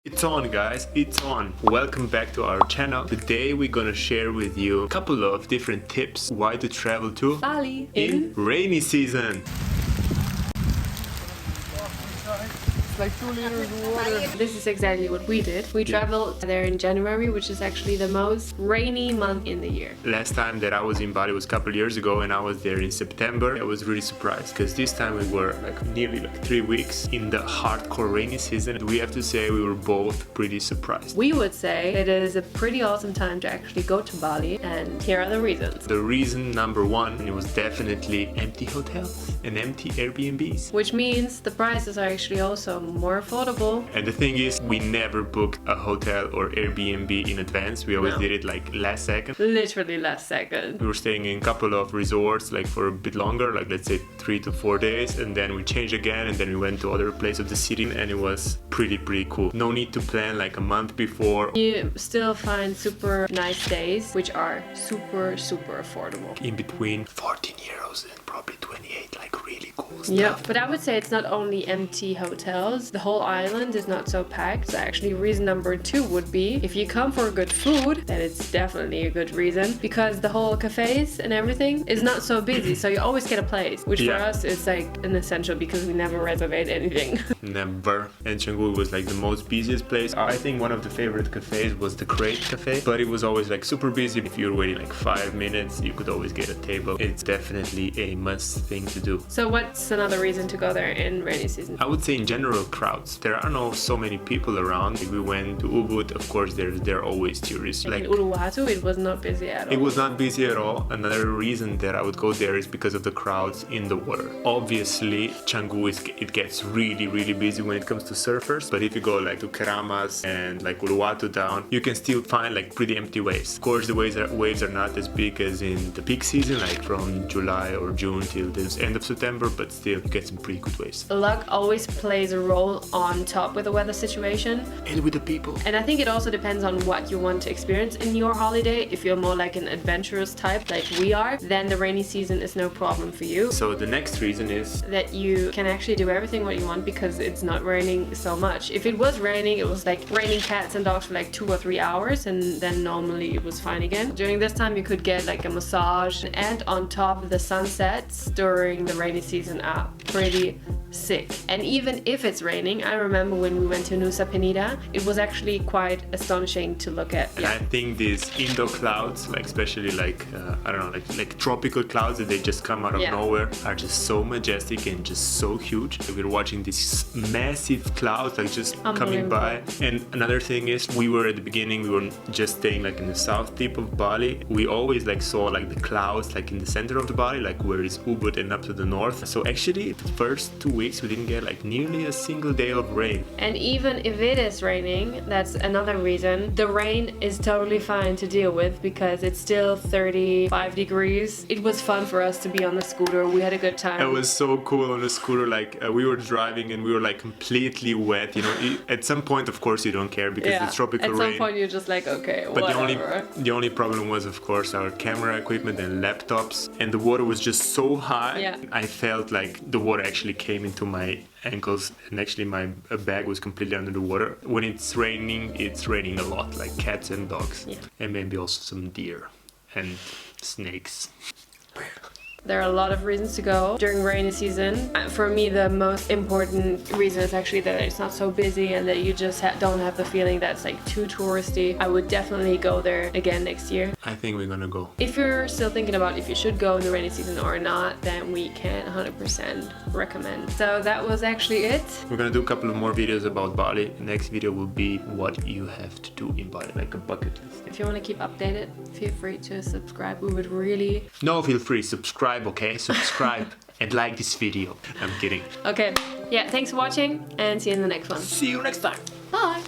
It's on, guys, it's on. Welcome back to our channel. Today we're gonna share with you a couple of different tips why to travel to Bali in rainy season. Like 2 liters of water. This is exactly what we did. We traveled there in January, which is actually the most rainy month in the year. Last time that I was in Bali was a couple years ago, and I was there in September. I was really surprised because this time we were nearly 3 weeks in the hardcore rainy season. We have to say we were both pretty surprised. We would say it is a pretty awesome time to actually go to Bali, and here are the reasons. The reason number one, it was definitely empty hotels and empty Airbnbs. Which means the prices are actually also more affordable. And the thing is, we never booked a hotel or Airbnb in advance. We always did it last second. Literally last second. We were staying in a couple of resorts for a bit longer, let's say 3 to 4 days, and then we changed again, and then we went to other places of the city, and it was pretty cool. No need to plan a month before. You still find super nice days, which are super affordable. In between 14 euros and probably 28, really cool stuff. Yeah, but I would say it's not only empty hotels. The whole island is not so packed. So actually reason number 2 would be, if you come for good food, then it's definitely a good reason, because the whole cafes and everything is not so busy, so you always get a place, which for us is an essential because we never reservate anything. Never. And Canggu was the most busiest place. I think one of the favorite cafes was the Crate Cafe, but it was always super busy. If you were waiting 5 minutes, you could always get a table. It's definitely a must thing to do. So what's another reason to go there in rainy season? I would say in general crowds. There are not so many people around. We went to Ubud, of course there are always tourists. In Uluwatu it was not busy at all. It was not busy at all. Another reason that I would go there is because of the crowds in the water. Obviously Canggu it gets really busy when it comes to surfers, but if you go to Keramas and Uluwatu down, you can still find pretty empty waves. Of course the waves are not as big as in the peak season, from July or June till the end of September, but still you get some pretty good waves. Luck always plays a role on top with the weather situation and with the people. And I think it also depends on what you want to experience in your holiday. If you're more an adventurous type like we are, then the rainy season is no problem for you. So the next reason is that you can actually do everything what you want because it's not raining so much. If it was raining, it was raining cats and dogs for 2 or 3 hours, and then normally it was fine again. During this time you could get a massage, and on top the sunsets during the rainy season are pretty sick. And even if it's raining, I remember when we went to Nusa Penida, it was actually quite astonishing to look at. And I think these indoor clouds, especially I don't know, like tropical clouds that they just come out of nowhere, are just so majestic and just so huge. We're watching these massive clouds just coming by. And another thing is, we were at the beginning, we were just staying in the south tip of Bali. We always saw the clouds in the center of the Bali, where is Ubud and up to the north. So actually the first 2 weeks we didn't get nearly a single day of rain. And even if it is raining, that's another reason. The rain is totally fine to deal with because it's still 35 degrees. It was fun for us to be on the scooter. We had a good time. It was so cool on the scooter. We were driving and we were completely wet. At some point, of course, you don't care because it's tropical rain. At some point, you're just okay, but whatever. the only problem was, of course, our camera equipment and laptops, and the water was just so high. Yeah. I felt the water actually came into my ankles, and actually my bag was completely under the water. When it's raining a lot, cats and dogs, and maybe also some deer and snakes. There are a lot of reasons to go during rainy season. For me, the most important reason is actually that it's not so busy and that you just don't have the feeling that it's too touristy. I would definitely go there again next year. I think we're gonna go. If you're still thinking about if you should go in the rainy season or not, then we can 100% recommend. So that was actually it. We're gonna do a couple of more videos about Bali. The next video will be what you have to do in Bali, a bucket list. If you want to keep updated, feel free to subscribe. We would really... No, feel free. Subscribe, okay? Subscribe and like this video. I'm kidding. Okay. Yeah, thanks for watching and see you in the next one. See you next time. Bye.